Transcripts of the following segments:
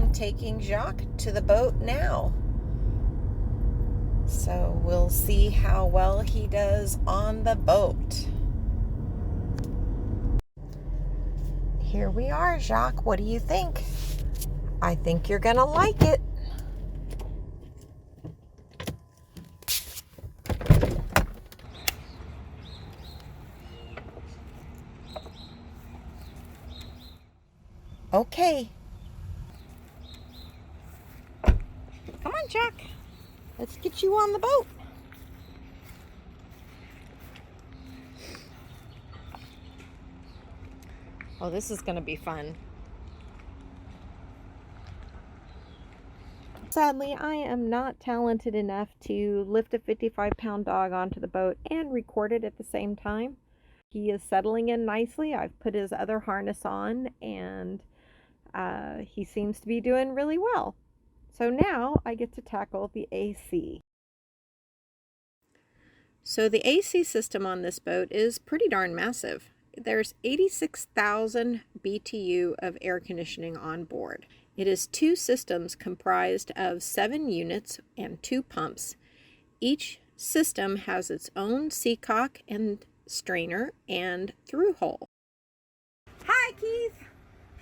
am taking Jacques to the boat now. So we'll see how well he does on the boat. Here we are, Jacques. What do you think? I think you're gonna like it. Okay. Come on, Jacques. Let's get you on the boat. Oh, this is going to be fun. Sadly, I am not talented enough to lift a 55-pound dog onto the boat and record it at the same time. He is settling in nicely. I've put his other harness on, and he seems to be doing really well. So now I get to tackle the AC. So the AC system on this boat is pretty darn massive. There's 86,000 BTU of air conditioning on board. It is 2 systems comprised of 7 units and 2 pumps. Each system has its own seacock and strainer and through hole. Hi, Keith.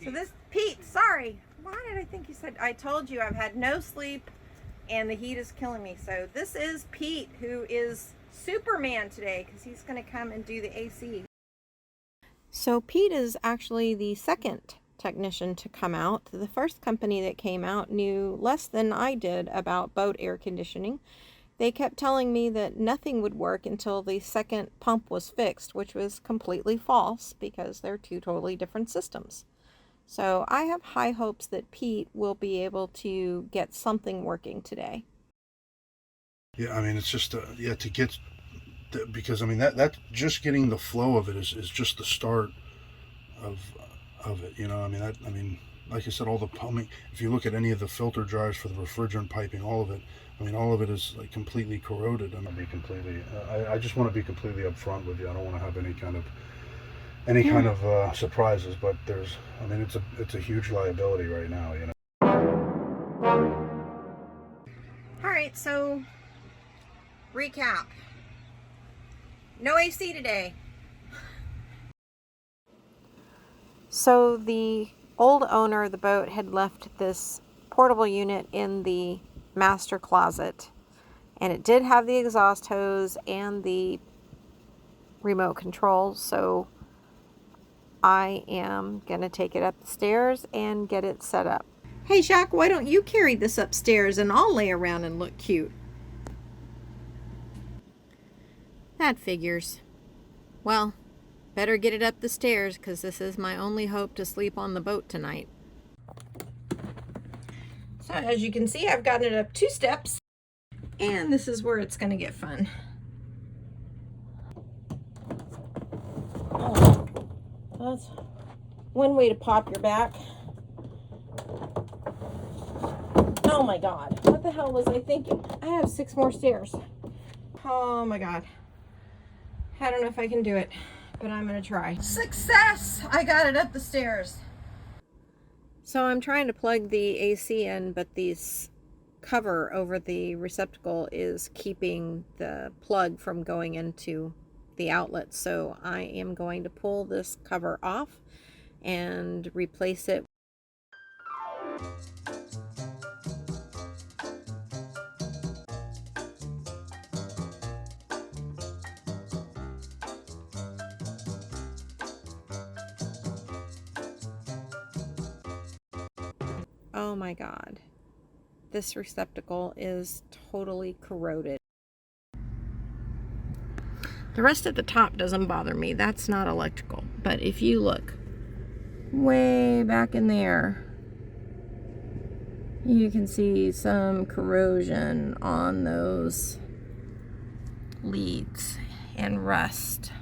So this Pete, sorry. Why did I think you said? I told you I've had no sleep and the heat is killing me. So this is Pete, who is Superman today because he's going to come and do the AC. So Pete is actually the second technician to come out. The first company that came out knew less than I did about boat air conditioning. They kept telling me that nothing would work until the second pump was fixed, which was completely false because they're 2 totally different systems. So I have high hopes that Pete will be able to get something working today. Yeah, I mean, it's just to get because I mean that just getting the flow of it is just the start of it. You know, I mean, like I said, all the plumbing. If you look at any of the filter dryers for the refrigerant piping, all of it. I mean, all of it is like completely corroded. I just want to be completely upfront with you. I don't want to have any kind of surprises. But it's a huge liability right now. You know. All right, so recap. No AC today. So the old owner of the boat had left this portable unit in the master closet, and it did have the exhaust hose and the remote control, so I am gonna take it up the stairs and get it set up. Hey Jacques, why don't you carry this upstairs and I'll lay around and look cute? That figures. Well, better get it up the stairs because this is my only hope to sleep on the boat tonight. So as you can see, I've gotten it up 2 steps, and this is where it's going to get fun. Oh, that's one way to pop your back. Oh my God, what the hell was I thinking? I have 6 more stairs. Oh my God. I don't know if I can do it, but I'm gonna try. Success! I got it up the stairs. So I'm trying to plug the AC in, but this cover over the receptacle is keeping the plug from going into the outlet. So I am going to pull this cover off and replace it. Oh my God, this receptacle is totally corroded. The rest of the top doesn't bother me. That's not electrical. But if you look way back in there, you can see some corrosion on those leads and rust.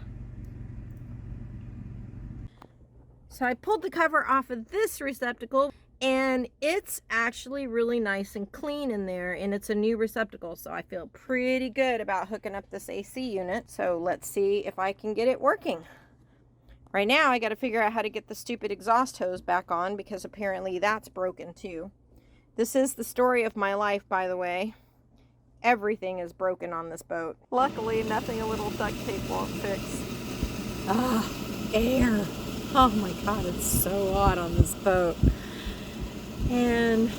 So I pulled the cover off of this receptacle, and it's actually really nice and clean in there, and it's a new receptacle, so I feel pretty good about hooking up this AC unit. So let's see if I can get it working. Right now I got to figure out how to get the stupid exhaust hose back on because apparently that's broken too. This is the story of my life, by the way. Everything is broken on this boat. Luckily, nothing a little duct tape won't fix. Ah, air. Oh my God, it's so hot on this boat. And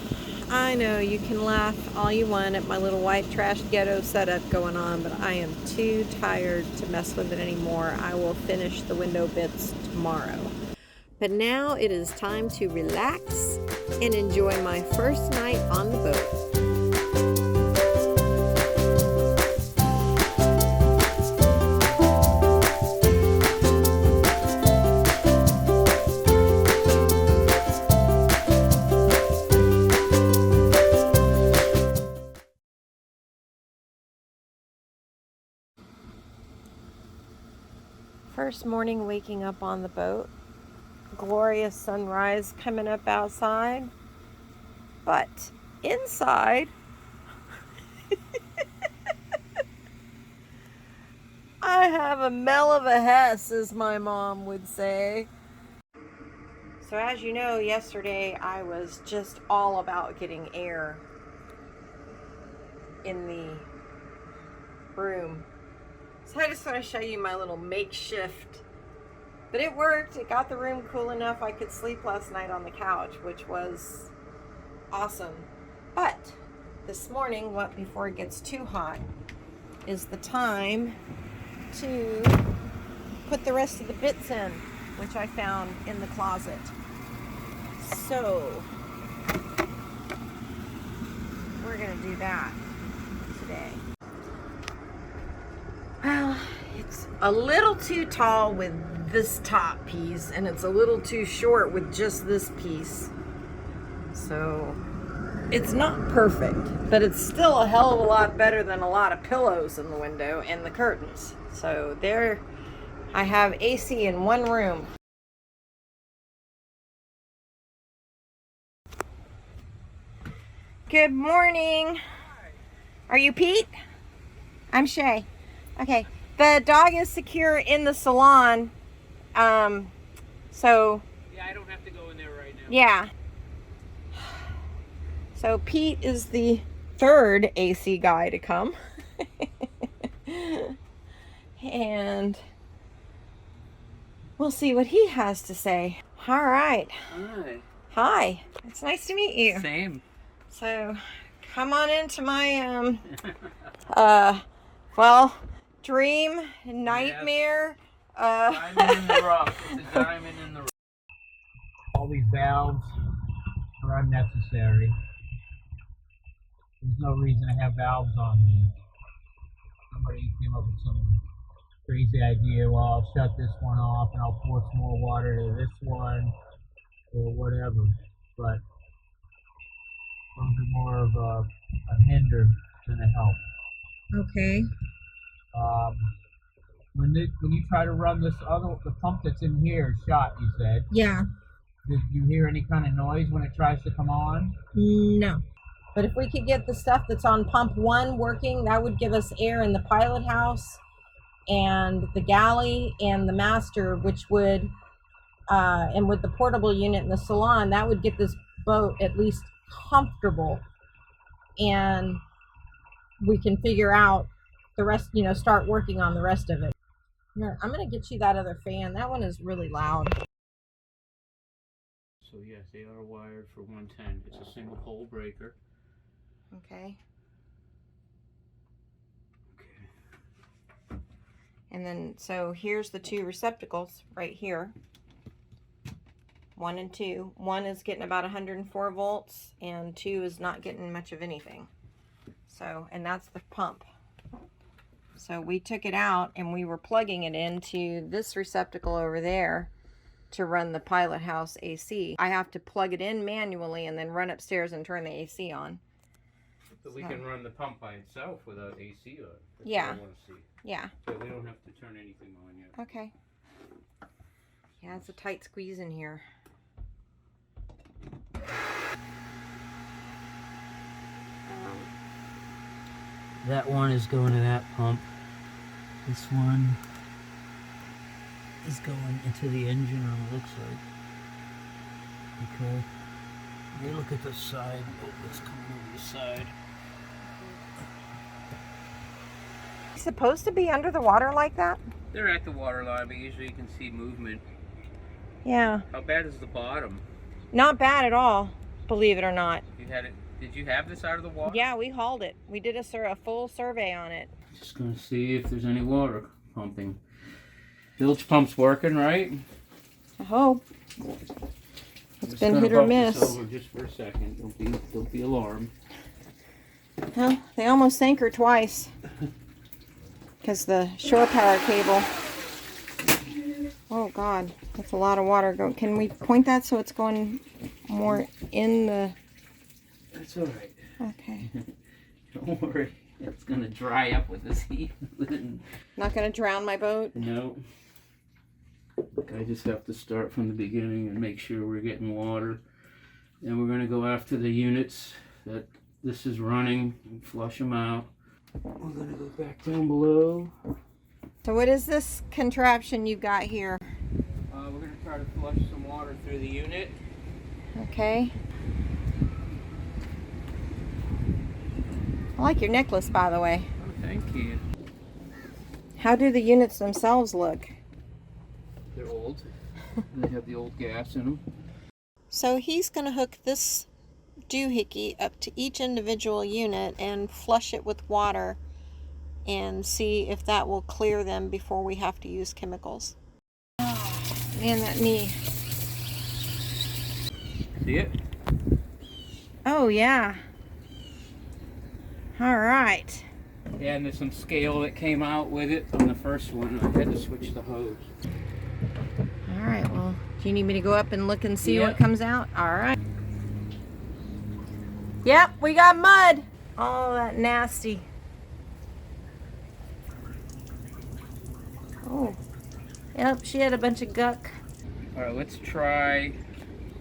I know you can laugh all you want at my little white trash ghetto setup going on, but I am too tired to mess with it anymore. I will finish the window bits tomorrow. But now it is time to relax and enjoy my first night on the boat. First morning waking up on the boat. Glorious sunrise coming up outside. But inside, I have a mell of a hess, as my mom would say. So as you know, yesterday I was just all about getting air in the room. So I just want to show you my little makeshift. But it worked. It got the room cool enough I could sleep last night on the couch, which was awesome. But this morning, before it gets too hot, is the time to put the rest of the bits in, which I found in the closet. So we're gonna do that today. Well, it's a little too tall with this top piece, and it's a little too short with just this piece. So it's not perfect, but it's still a hell of a lot better than a lot of pillows in the window and the curtains. So there, I have AC in one room. Good morning. Are you Pete? I'm Shay. Okay, the dog is secure in the salon. So yeah, I don't have to go in there right now. Yeah. So Pete is the third AC guy to come. And we'll see what he has to say. All right. Hi. Hi. It's nice to meet you. Same. So come on into my well, dream, nightmare. Diamond in the rough. It's a diamond in the rough. All these valves are unnecessary. There's no reason to have valves on here. Somebody came up with some crazy idea. Well, I'll shut this one off and I'll pour some more water to this one or whatever. But those are more of a hinder than a help. Okay. When you try to run the pump that's in here shot, you said. Yeah. Did you hear any kind of noise when it tries to come on? No. But if we could get the stuff that's on pump 1 working, that would give us air in the pilot house and the galley and the master, which would, and with the portable unit in the salon, that would get this boat at least comfortable. And we can figure out the rest, start working on the rest of it. Here, I'm going to get you that other fan. That one is really loud. So yes, they are wired for 110. It's a single pole breaker. Okay. And then, so here's the two receptacles right here. 1 and 2. 1 is getting about 104 volts, and 2 is not getting much of anything. So, and that's the pump. So we took it out and we were plugging it into this receptacle over there to run the pilot house AC. I have to plug it in manually and then run upstairs and turn the AC on. So we can run the pump by itself without AC on. That's Yeah. what I want to see. Yeah. So we don't have to turn anything on yet. Okay. Yeah, it's a tight squeeze in here. That one is going to that pump. This one is going into the engine room, it looks like. Okay. Hey, look at the side. Oh, let's come over the side. Supposed to be under the water like that? They're at the water line, but usually you can see movement. Yeah. How bad is the bottom? Not bad at all, believe it or not. You had it. Did you have this out of the water? Yeah, we hauled it. We did a full survey on it. Just gonna see if there's any water pumping. Bilge pump's working, right? I hope. It's Just been gonna hit or bump this miss. over just for a second. Don't be alarmed. Well, they almost sank her twice. Because the shore power cable. Oh God, that's a lot of water going. Can we point that so it's going more in the... That's all right. Okay. Don't worry. It's gonna dry up with this heat. Not gonna drown my boat? No. I just have to start from the beginning and make sure we're getting water. And we're gonna go after the units that this is running and flush them out. We're gonna go back down below. So what is this contraption you've got here? We're gonna try to flush some water through the unit. Okay. I like your necklace, by the way. Oh, thank you. How do the units themselves look? They're old. They have the old gas in them. So he's going to hook this doohickey up to each individual unit and flush it with water and see if that will clear them before we have to use chemicals. Oh, man, that knee. See it? Oh, yeah. All right. Yeah, and there's some scale that came out with it on the first one. I had to switch the hose. All right, well, do you need me to go up and look and see Yep. what comes out? All right. Yep, we got mud. Oh, that nasty. Oh, yep, she had a bunch of guck. All right, let's try.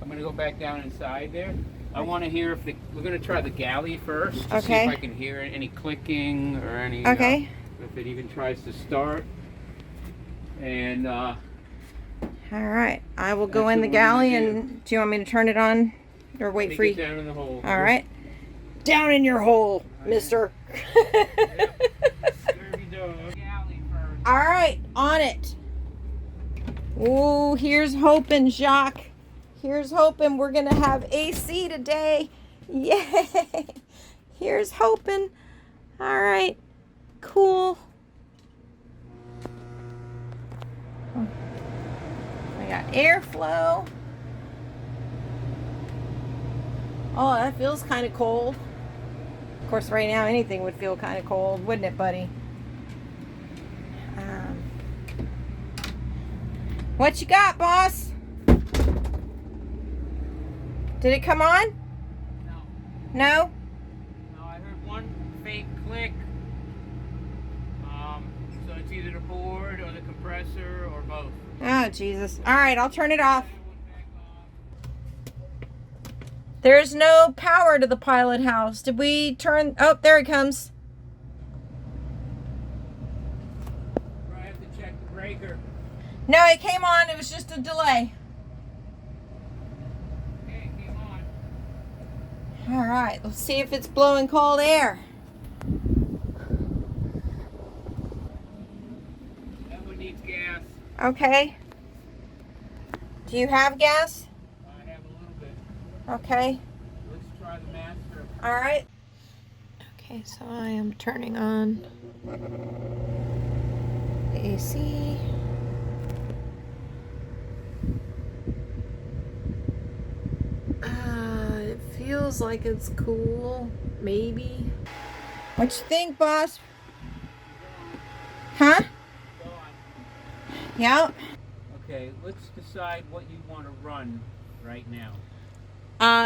I'm gonna go back down inside there. I want to hear if we're gonna try the galley first to see Okay. if I can hear any clicking or any. Okay. If it even tries to start. And All right, I will go That's in what the we're gonna galley do. and do you want me to turn it on or wait take for it you? down in the hole. All right. Down in your hole, mister. Scurvy dog. Galley first. All right, on it. Ooh, here's hoping, Jacques. Here's hoping we're going to have AC today. Yay. Here's hoping. All right, cool. I got airflow. Oh, that feels kind of cold. Of course, right now anything would feel kind of cold, wouldn't it, buddy? What you got, boss? Did it come on? No. No? No, I heard one faint click. So it's either the board or the compressor or both. Oh, Jesus. All right, I'll turn it off. There's no power to the pilot house. Did we turn... Oh, there it comes. I have to check the breaker. No, it came on. It was just a delay. Okay, it came on. All right, let's see if it's blowing cold air. That one needs gas. Okay. Do you have gas? I have a little bit. Okay. Let's try the master. All right. Okay, so I am turning on the AC. It feels like it's cool, maybe. What you think, boss? Huh? Go on. Yep. Okay, let's decide what you want to run right now.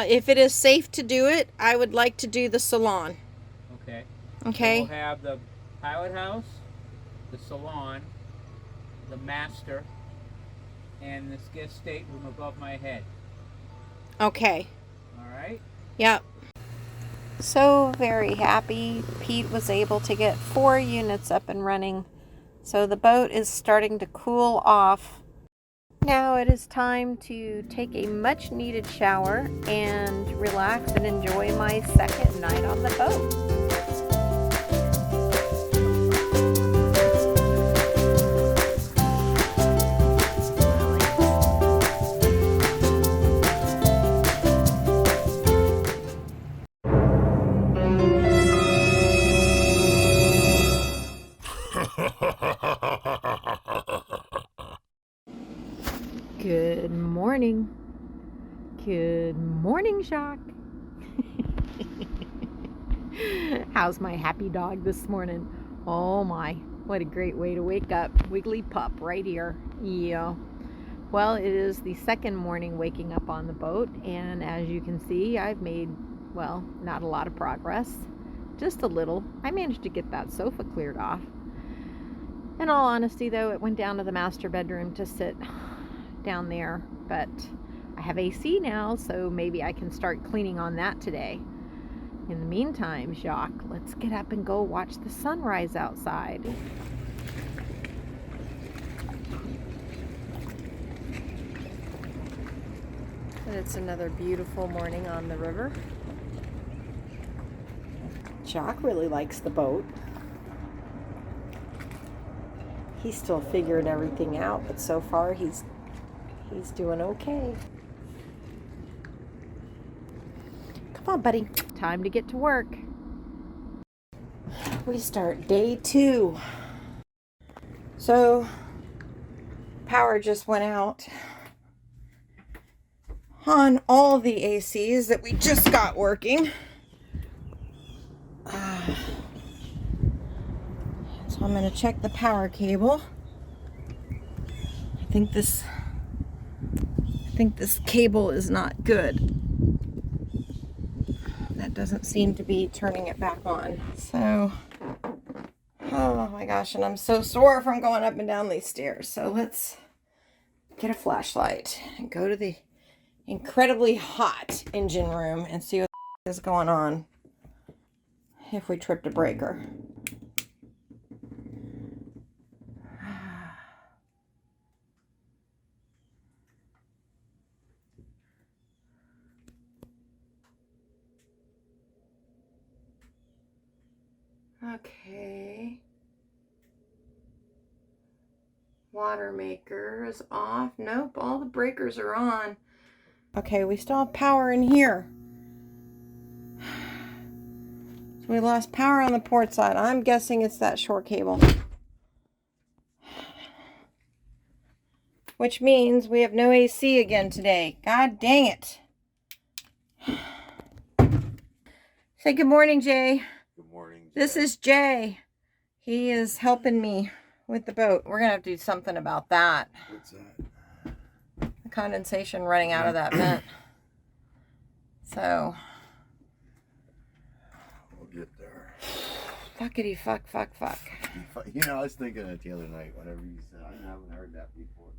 If it is safe to do it, I would like to do the salon. Okay. Okay. So we'll have the pilot house, the salon, the master, and this guest stateroom above my head. Okay. All right? Yep. So very happy Pete was able to get 4 units up and running. So the boat is starting to cool off. Now it is time to take a much needed shower and relax and enjoy my second night on the boat. Good morning. Good morning, Jacques. How's my happy dog this morning? Oh my, what a great way to wake up. Wiggly pup right here. Yeah. Well, it is the second morning waking up on the boat, and as you can see, I've made, well, not a lot of progress. Just a little. I managed to get that sofa cleared off. In all honesty, though, it went down to the master bedroom to sit down there, but I have AC now, so maybe I can start cleaning on that today. In the meantime, Jacques, let's get up and go watch the sunrise outside. And it's another beautiful morning on the river. Jacques really likes the boat. He's still figuring everything out, but so far he's doing okay. Come on, buddy. Time to get to work. We start day 2. So, power just went out on all the ACs that we just got working. So I'm going to check the power cable. I think this cable is not good. That doesn't seem to be turning it back on. So, oh my gosh, and I'm so sore from going up and down these stairs. So let's get a flashlight and go to the incredibly hot engine room and see what is going on if we tripped a breaker. Okay. Water maker is off. Nope, all the breakers are on. Okay, we still have power in here. So we lost power on the port side. I'm guessing it's that short cable. Which means we have no AC again today. God dang it. Say good morning, Jay. Good morning, Jay. This is Jay. He is helping me with the boat. We're going to have to do something about that. What's that? The condensation running out of that vent. So. We'll get there. Fuckity fuck. You know, I was thinking that the other night, whenever you said, I haven't heard that before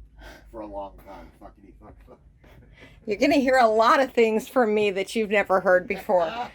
for a long time. Fuckity fuck. You're going to hear a lot of things from me that you've never heard before.